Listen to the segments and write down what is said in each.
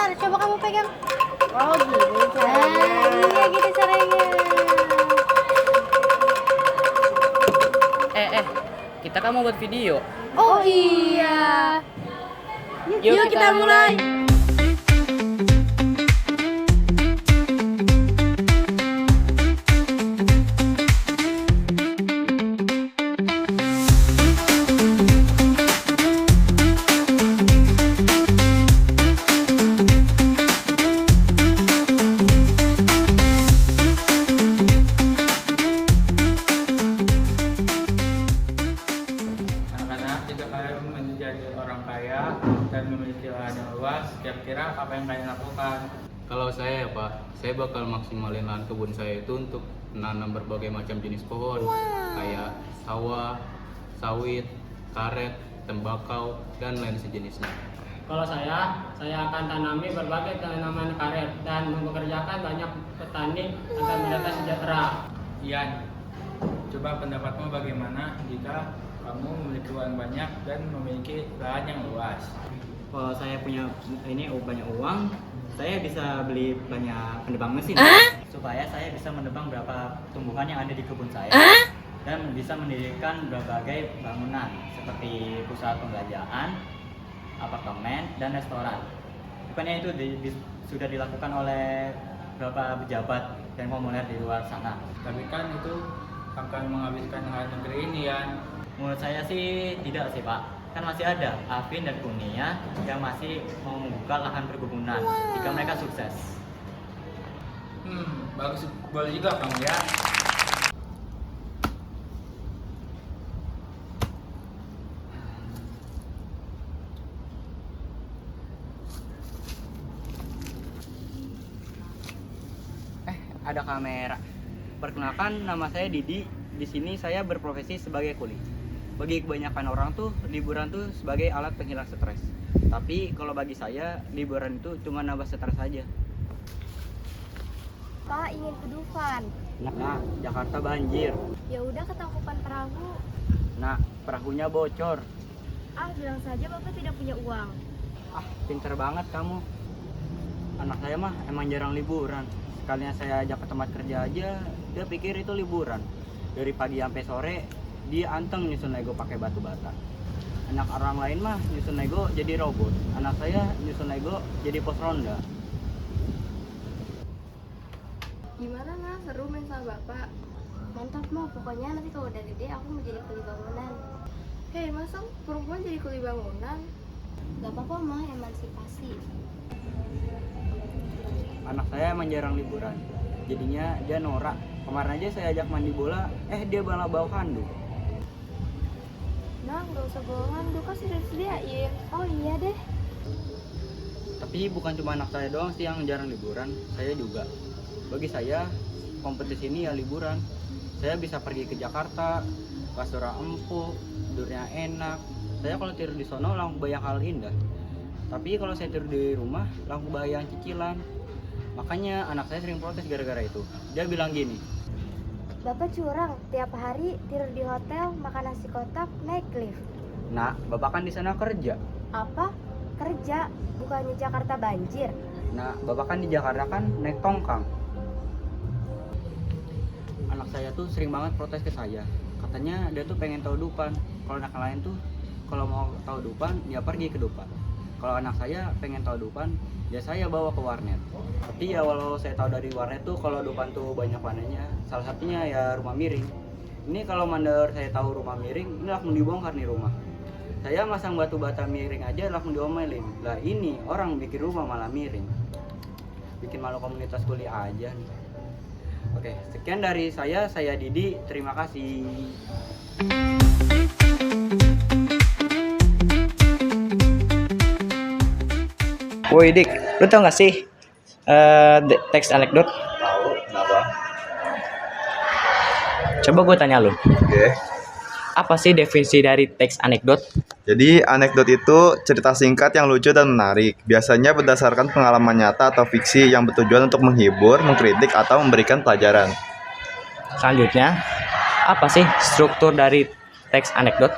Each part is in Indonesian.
Bentar, coba kamu pegang. Oh gini caranya. Iya gitu caranya. Kita kan mau buat video. Oh iya. Yuk kita mulai. Anak-anak, jika kalian menjadi orang kaya dan memiliki lahan yang luas, kira-kira apa yang kalian lakukan? Kalau saya ya Pak, saya bakal maksimalin lahan kebun saya itu untuk menanam berbagai macam jenis pohon, kayak sawah, sawit, karet, tembakau, dan lain sejenisnya. Kalau saya akan tanami berbagai tanaman karet dan mempekerjakan banyak petani agar mereka sejahtera. Ian, coba pendapatmu bagaimana jika kamu memiliki uang banyak dan memiliki lahan yang luas? Kalau saya punya banyak uang, saya bisa beli banyak penebang mesin supaya saya bisa menebang berapa tumbuhan yang ada di kebun saya dan bisa mendirikan berbagai bangunan seperti pusat pembelanjaan, apartemen, dan restoran. Bukannya itu sudah dilakukan oleh beberapa pejabat dan populer di luar sana. Tapi kan itu akan menghabiskan lahan negeri ini, Ian. Menurut saya sih tidak sih Pak, kan masih ada Afin dan Kunia yang masih mau membuka lahan perkebunan jika mereka sukses. Bagus, boleh juga kamu ya. Ada kamera. Perkenalkan, nama saya Didi. Di sini saya berprofesi sebagai kuli. Bagi kebanyakan orang tuh liburan tuh sebagai alat penghilang stres. Tapi kalau bagi saya liburan itu cuma nambah stres saja. Pak ingin ke Dufan. Nah, Jakarta banjir. Ya udah ke Tangkuban Perahu. Nah, perahunya bocor. Ah, bilang saja Bapak tidak punya uang. Ah, pinter banget kamu. Anak saya mah emang jarang liburan. Sekalinya saya ajak ke tempat kerja aja, dia pikir itu liburan. Dari pagi sampai sore, dia anteng nyusun Lego pakai batu bata. Anak orang lain mah nyusun Lego jadi robot. Anak saya nyusun Lego jadi pos ronda. Gimana nah, seru main sama Bapak? Mantap mah, pokoknya nanti kalau udah gede aku mau jadi kuli bangunan. Hei, masa perempuan jadi kuli bangunan? Gak apa-apa mah, emansipasi. Anak saya emang jarang liburan. Jadinya dia norak. Kemarin aja saya ajak mandi bola, dia malah bawa handuk. Nah, gak usah bawa handuk, kan sudah disediain. Oh iya deh. Tapi bukan cuma anak saya doang sih yang jarang liburan, saya juga. Bagi saya, kompetisi ini ya liburan. Saya bisa pergi ke Jakarta, kasur empuk, tidurnya enak. Saya kalau tidur di sono langsung bayang hal indah. Tapi kalau saya tidur di rumah, langsung bayang cicilan. Makanya anak saya sering protes gara-gara itu. Dia bilang gini, Bapak curang, tiap hari tidur di hotel, makan nasi kotak, naik lift. "Nak, Bapak kan di sana kerja." Apa? Kerja? Bukannya Jakarta banjir? "Nah, Bapak kan di Jakarta kan naik tongkang." Anak saya tuh sering banget protes ke saya. Katanya dia tuh pengen tahu Dufan. Kalau anak lain tuh kalau mau tahu Dufan, dia pergi ke Dufan. Kalau anak saya pengen tahu Dufan, ya saya bawa ke warnet. Tapi ya walau saya tahu dari warnet tuh kalau Dufan tuh banyak warnetnya. Salah satunya ya rumah miring. Ini kalau mandor saya tahu rumah miring, ini langsung dibongkar nih rumah. Saya masang batu bata miring aja langsung diomelin. Lah ini orang bikin rumah malah miring. Bikin malu komunitas kuliah aja nih. Oke, sekian dari saya Didi, terima kasih. Woi Dik, lu tau gak sih teks anekdot? Tahu, kenapa? Coba gue tanya lu, Oke. apa sih definisi dari teks anekdot? Jadi anekdot itu cerita singkat yang lucu dan menarik. Biasanya berdasarkan pengalaman nyata atau fiksi yang bertujuan untuk menghibur, mengkritik, atau memberikan pelajaran. Selanjutnya, apa sih struktur dari teks anekdot?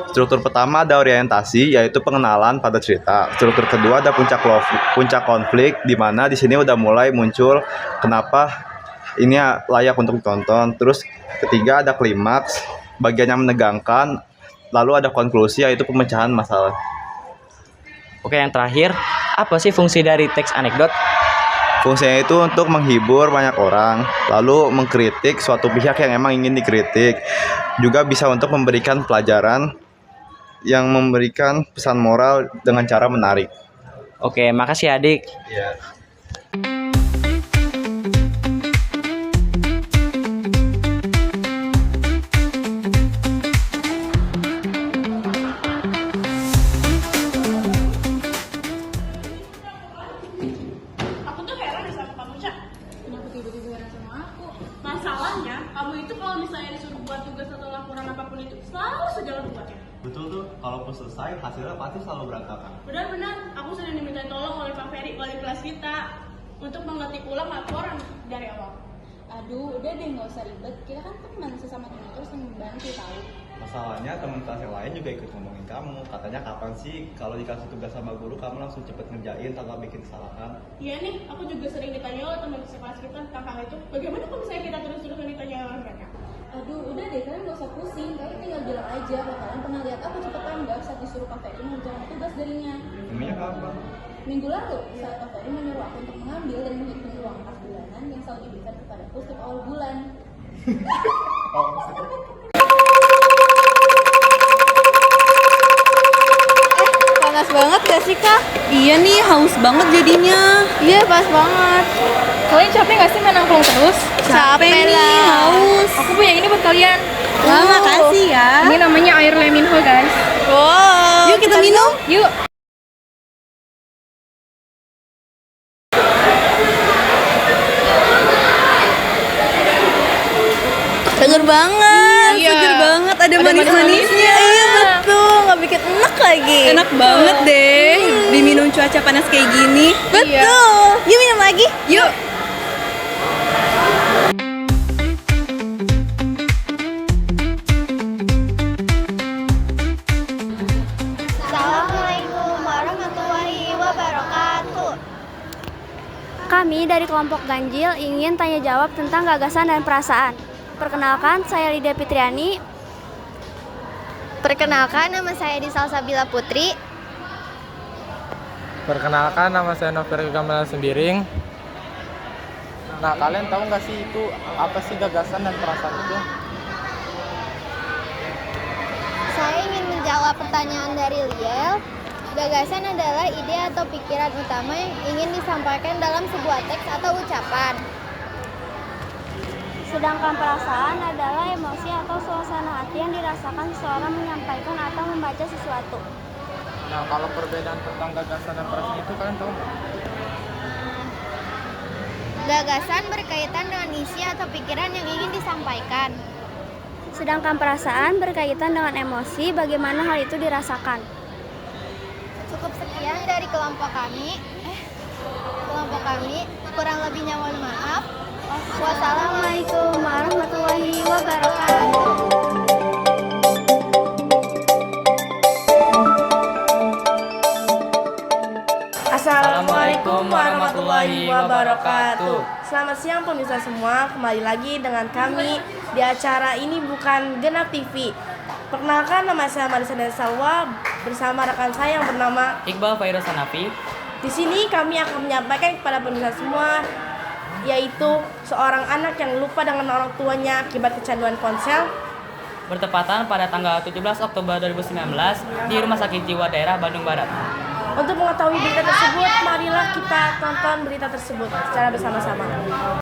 Struktur pertama ada orientasi, yaitu pengenalan pada cerita. Struktur kedua ada puncak konflik, di mana di sini udah mulai muncul kenapa ini layak untuk ditonton. Terus ketiga ada klimaks, bagian yang menegangkan. Lalu ada konklusi, yaitu pemecahan masalah. Oke, yang terakhir, apa sih fungsi dari teks anekdot? Fungsinya itu untuk menghibur banyak orang, lalu mengkritik suatu pihak yang emang ingin dikritik. Juga bisa untuk memberikan pelajaran yang memberikan pesan moral dengan cara menarik. Oke, makasih adik. Ya. Aku tuh heran deh sama kamu, Cak. Kenapa tiba-tiba heran sama aku? Masalahnya, kamu itu kalau misalnya disuruh buat tugas atau laporan apapun itu selalu saja buatnya. Betul tuh, kalaupun selesai hasilnya pasti selalu berantakan. Benar-benar, aku sering diminta tolong oleh Pak Ferry, wali kelas kita, untuk mengetik ulang laporan dari awal. Aduh, udah deh nggak usah ribet. Kita kan teman sesama teman terus yang membantu tahu. Masalahnya teman kelas yang lain juga ikut ngomongin kamu. Katanya kapan sih kalau dikasih tugas sama guru kamu langsung cepet ngerjain tanpa bikin kesalahan. Iya nih, aku juga sering ditanya oleh teman sekelas kita tentang hal itu. Bagaimana kalau misalnya kita terus-terusan ditanya oleh mereka? Aduh, udah deh kalian nggak usah pusing. Kalian tinggal bilang aja kalau kalian pernah lihat aku cepet tanggap saat disuruh Pak Ferry mengerjakan tugas darinya. Emangnya kapan? Minggu lalu, saat Pak Ferry menyuruh aku untuk mengambil dan menghitung uang kas bulanan yang selalu diberikan kepadaku setiap awal bulan. Panas banget gak sih kak? Iya nih, haus banget jadinya. Iya pas banget. Kalian capek nggak sih main nongkrong terus? Capek nih, haus. Aku punya ini buat kalian. Wah, makasih ya. Ini namanya air leminho, guys. Wow. Yuk kita minum. Yuk. Seger banget, Iya. seger banget. Ada Ada manis-manisnya. Iya betul, nggak bikin enak lagi. Enak banget deh. Diminum cuaca panas kayak gini. Betul. Yuk minum lagi. Yuk. Assalamualaikum warahmatullahi wabarakatuh. Kami dari kelompok Ganjil ingin tanya jawab tentang gagasan dan perasaan. Perkenalkan, saya Lydia Fitriani. Perkenalkan, nama saya Disalsabila Putri. Perkenalkan, nama saya Novel Gamelan Sembiring. Nah, kalian tahu nggak sih itu apa sih gagasan dan perasaan itu? Saya ingin menjawab pertanyaan dari Liel. Gagasan adalah ide atau pikiran utama yang ingin disampaikan dalam sebuah teks atau ucapan. Sedangkan perasaan adalah emosi atau suasana hati yang dirasakan seseorang menyampaikan atau membaca sesuatu. Nah, kalau perbedaan tentang gagasan dan perasaan itu kalian tahu nggak? Gagasan berkaitan dengan isi atau pikiran yang ingin disampaikan. Sedangkan perasaan berkaitan dengan emosi, bagaimana hal itu dirasakan. Cukup sekian dari kelompok kami. Kurang lebihnya mohon maaf. Wassalamualaikum warahmatullahi wabarakatuh. Assalamualaikum warahmatullahi wabarakatuh. Selamat siang pemirsa semua, kembali lagi dengan kami di acara Ini Bukan Genap TV. Perkenalkan, nama saya Marisa dan Salwa bersama rekan saya yang bernama Iqbal Fairuz Hanafi. Di sini kami akan menyampaikan kepada pemirsa semua, yaitu seorang anak yang lupa dengan orang tuanya akibat kecanduan ponsel. Bertepatan pada tanggal 17 Oktober 2019 di Rumah Sakit Jiwa Daerah Bandung Barat. Untuk mengetahui berita tersebut, marilah kita tonton berita tersebut secara bersama-sama.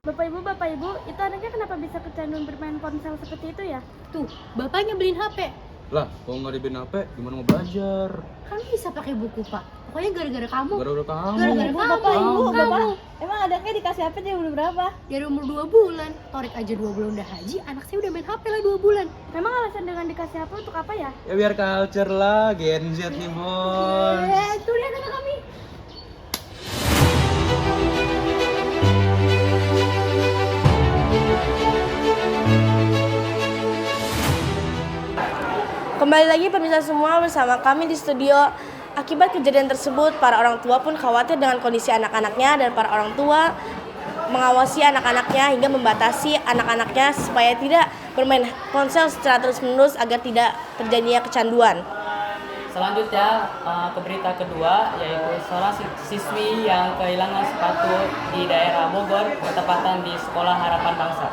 Bapak Ibu, itu anaknya kenapa bisa kecanduan bermain ponsel seperti itu ya? Tuh, bapaknya beliin HP. Lah, kalau nggak dibeliin HP, gimana mau belajar? Kan bisa pakai buku, Pak. Pokoknya gara-gara kamu. Gara-gara kamu. Gara-gara kamu. Bapak, Ibu, Kamu. Bapak. Emang anaknya dikasih HP dari umur berapa? Dari umur 2 bulan. Torik aja 2 bulan udah haji, anak saya udah main HP lah 2 bulan. Memang alasan dengan dikasih apa untuk apa ya? Ya biar culture lah, Gen Z nih bos. Tuh lihat anak kami. Kembali Kembali lagi pemirsa semua bersama kami di studio. Akibat kejadian tersebut, para orang tua pun khawatir dengan kondisi anak-anaknya dan para orang tua mengawasi anak-anaknya hingga membatasi anak-anaknya supaya tidak bermain ponsel secara terus-menerus agar tidak terjadinya kecanduan. Selanjutnya ke berita kedua, yaitu seorang siswi yang kehilangan sepatu di daerah Bogor, bertepatan di Sekolah Harapan Bangsa.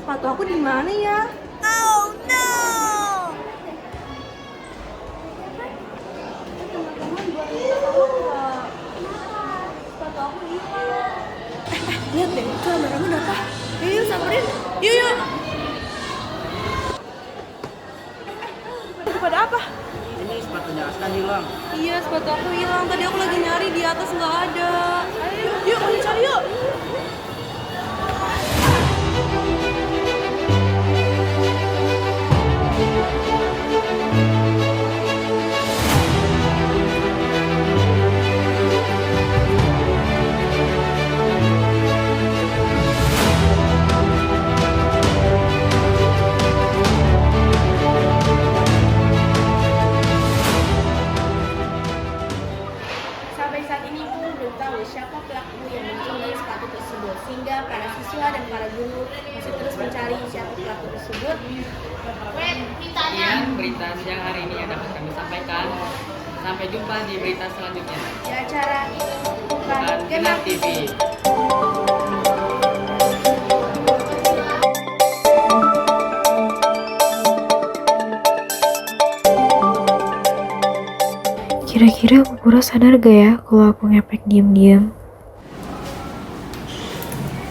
Sepatu aku di mana ya? Lihat deh, itu rame-rame udah apa? Yuk, samperin. Yuk. Pada apa? Ini sepatunya Askan hilang. Iya, sepatu aku hilang. Tadi aku lagi nyari di atas nggak ada. Yuk, kita cari yuk. Sampai saat ini pun belum tahu siapa pelaku yang mencuri sepatu tersebut, sehingga para siswa dan para guru masih terus mencari siapa pelaku tersebut. Sekian berita siang hari ini yang dapat kami sampaikan. Sampai jumpa di berita selanjutnya. Di acara ini bukan Genap TV. Kira-kira Bu Pura sadar gak ya kalau aku ngepek diem-diem?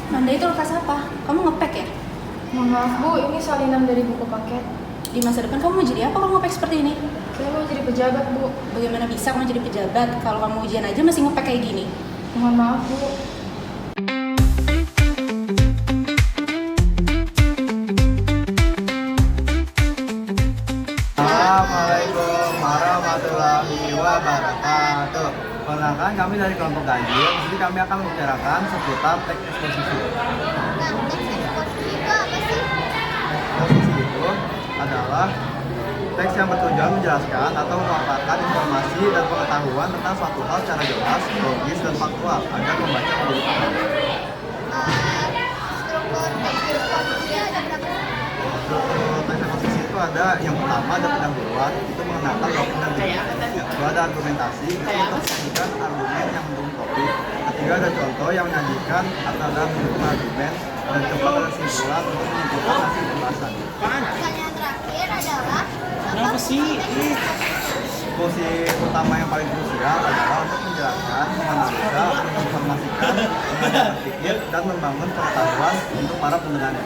Nanda itu lekas apa? Kamu ngepek ya? Maaf Bu, ini salinan dari buku paket. Di masa depan kamu mau jadi apa kalau ngepek seperti ini? Saya mau jadi pejabat Bu. Bagaimana bisa kamu jadi pejabat kalau kamu ujian aja masih ngepek kayak gini? Mohon maaf Bu. Assalamualaikum warahmatullahi wabarakatuh. Perkenalkan kami dari kelompok ganjil. Di sini kami akan membicarakan seputar teks eksposisi. Eksposisi itu adalah teks yang bertujuan menjelaskan atau memaparkan informasi dan pengetahuan tentang suatu hal secara jelas, logis, dan faktual agar membaca menjadi paham. Teks eksposisi itu ada yang pertama ada pendahuluan, itu mengenalkan topik dan tujuan. Kedua ada argumentasi, itu mempresentasikan argumen yang mendukung topik. Ketiga ada contoh yang menyajikan atau ada mendukung argumen, dan keempat ada kesimpulan untuk menyimpulkan hasil pembahasan. Pertanyaan terakhir adalah Kenapa sih? Fungsi utama yang paling krusial adalah untuk menjelaskan, menganalisa, menginformasikan, mengajar berpikir, dan membangun pengetahuan untuk para pendengarnya.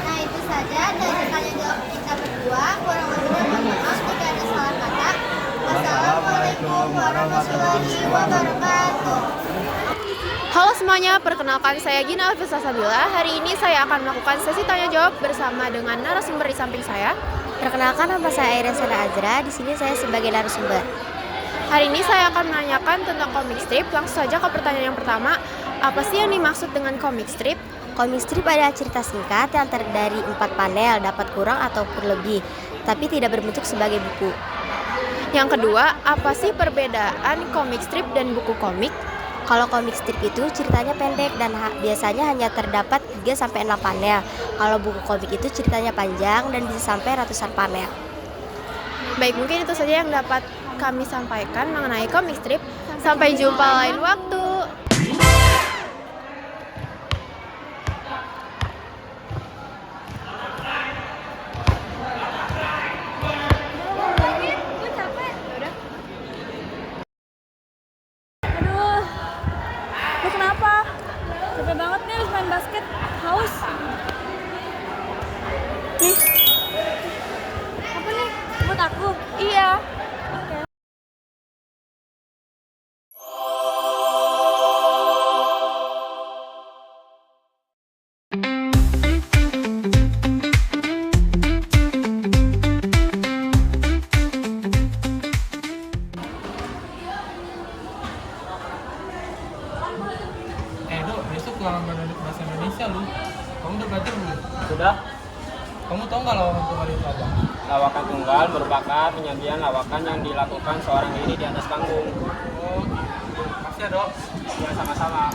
Nah itu saja dari tanya jawab kita berdua. Kurang lebihnya mohon maaf jika ada salah kata. Wassalamualaikum warahmatullahi wabarakatuh. Halo semuanya, perkenalkan saya Gina Alfisa Sabila. Hari ini saya akan melakukan sesi tanya jawab bersama dengan narasumber di samping saya. Perkenalkan, nama saya Airen Sana Azra. Di sini saya sebagai narasumber. Hari ini saya akan menanyakan tentang comic strip. Langsung saja ke pertanyaan yang pertama. Apa sih yang dimaksud dengan comic strip? Comic strip adalah cerita singkat yang terdiri dari 4 panel, dapat kurang ataupun lebih, tapi tidak berbentuk sebagai buku. Yang kedua, apa sih perbedaan comic strip dan buku komik? Kalau comic strip itu ceritanya pendek dan biasanya hanya terdapat 3-6 panel. Kalau buku komik itu ceritanya panjang dan bisa sampai ratusan panel. Baik, mungkin itu saja yang dapat kami sampaikan mengenai comic strip. Sampai jumpa lain waktu. Lu kenapa? Capek banget nih habis main basket. Haus. Nih. Apa nih? Buat aku? Iya. Oke. Lawakan tunggal merupakan penyajian lawakan yang dilakukan seorang diri di atas panggung. Oh, makasih ya dok. Ya sama-sama.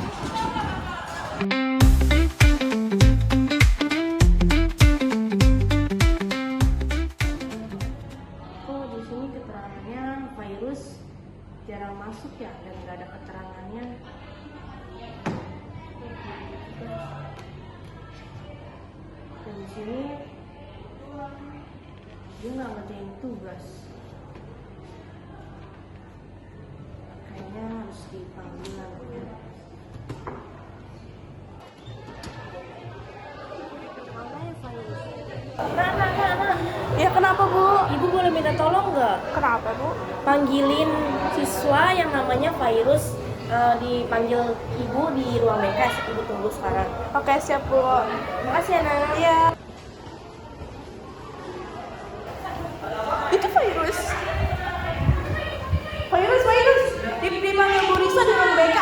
Oh, di sini keterangannya virus jarang masuk ya, dan nggak ada keterangannya. Dan di sini dia nggak ngerjain tugas. Kayaknya harus dipanggil lagi. Ya kenapa Bu? Ibu boleh minta tolong nggak? Kenapa Bu? Panggilin siswa yang namanya virus, dipanggil ibu di ruang BK. Ibu tunggu sekarang. Oke siap Bu. Makasih ya Nana. Iya. Itu virus. Virus. Dipanggil Bu Risa di ruang BK.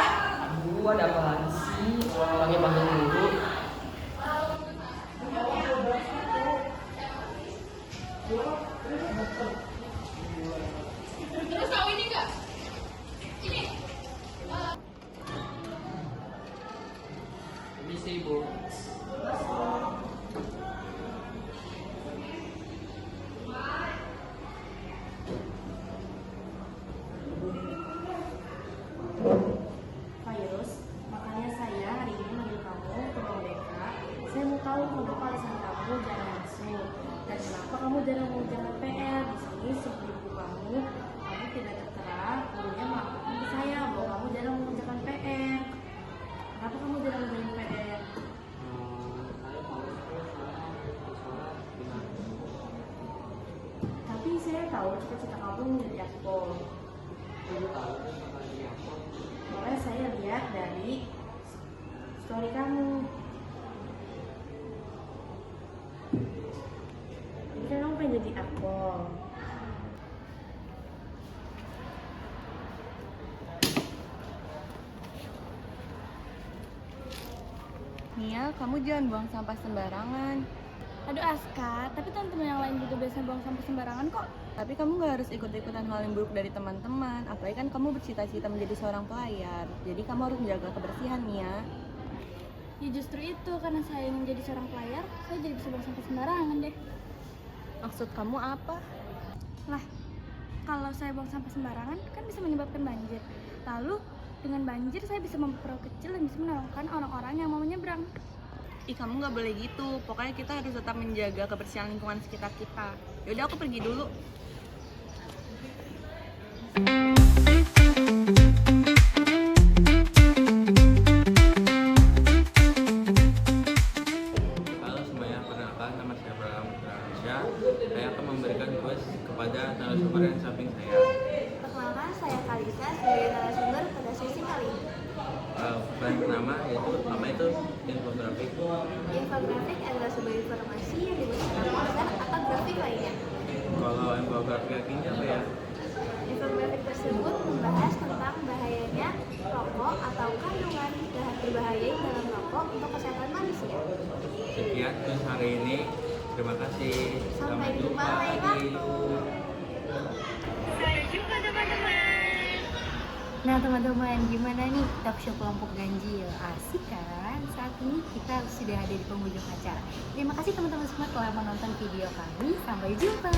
Bu, ada apaan sih? Panggil dulu. Terus tahu ini enggak? Ini. Permisi Ibu. Virus, makanya saya hari ini manggil kamu ke ruang BK. Saya mau tahu kenapa alasan kamu jarang masuk dan kenapa kamu jarang mengerjakan PR. Di sini sebelum ibu kamu tidak tertera, gurunya melaporkan ke saya bahwa kamu jarang mengerjakan PR. Kenapa kamu jarang mengerjakan PR? Tapi saya tahu cita-cita kamu menjadi akpol. Soalnya saya lihat dari story kamu. Jadi kan kamu pengen jadi akpol. Nia, kamu jangan buang sampah sembarangan. Aduh Aska, tapi teman-teman yang lain juga biasa buang sampah sembarangan kok. Tapi kamu gak harus ikut-ikutan hal yang buruk dari teman-teman. Apalagi kan kamu bercita-cita menjadi seorang pelayar. Jadi kamu harus menjaga kebersihan, Nia. Ya justru itu, karena saya ingin menjadi seorang pelayar, saya jadi bisa buang sampah sembarangan deh. Maksud kamu apa? Lah, kalau saya buang sampah sembarangan kan bisa menyebabkan banjir. Lalu dengan banjir saya bisa memperkecil dan bisa menolongkan orang-orang yang mau menyeberang. Ih, kamu gak boleh gitu. Pokoknya kita harus tetap menjaga kebersihan lingkungan sekitar kita. Yaudah, aku pergi dulu. Halo semuanya, perkenalkan nama saya Abraham Rahasia. Saya akan memberikan kuis kepada narasumber yang samping saya. Perkenalkan, saya Kalisa sebagai narasumber pada sesi kali ini. Bahan pertama yaitu apa itu infografik. Infografik adalah sebuah informasi yang dibuat secara poster atau grafik lainnya. Kalau infografik ini apa ya? Infografik tersebut membahas tentang bahayanya rokok atau kandungan zat berbahaya dalam rokok untuk kesehatan manusia. Sekian kuis hari ini. Terima kasih. Sampai jumpa lain waktu. Sampai jumpa teman-teman. Nah teman-teman, gimana nih talk show kelompok ganjil? Asik kan? Saat ini kita sudah ada di penghujung acara. Terima kasih teman-teman semua telah menonton video kami. Sampai jumpa.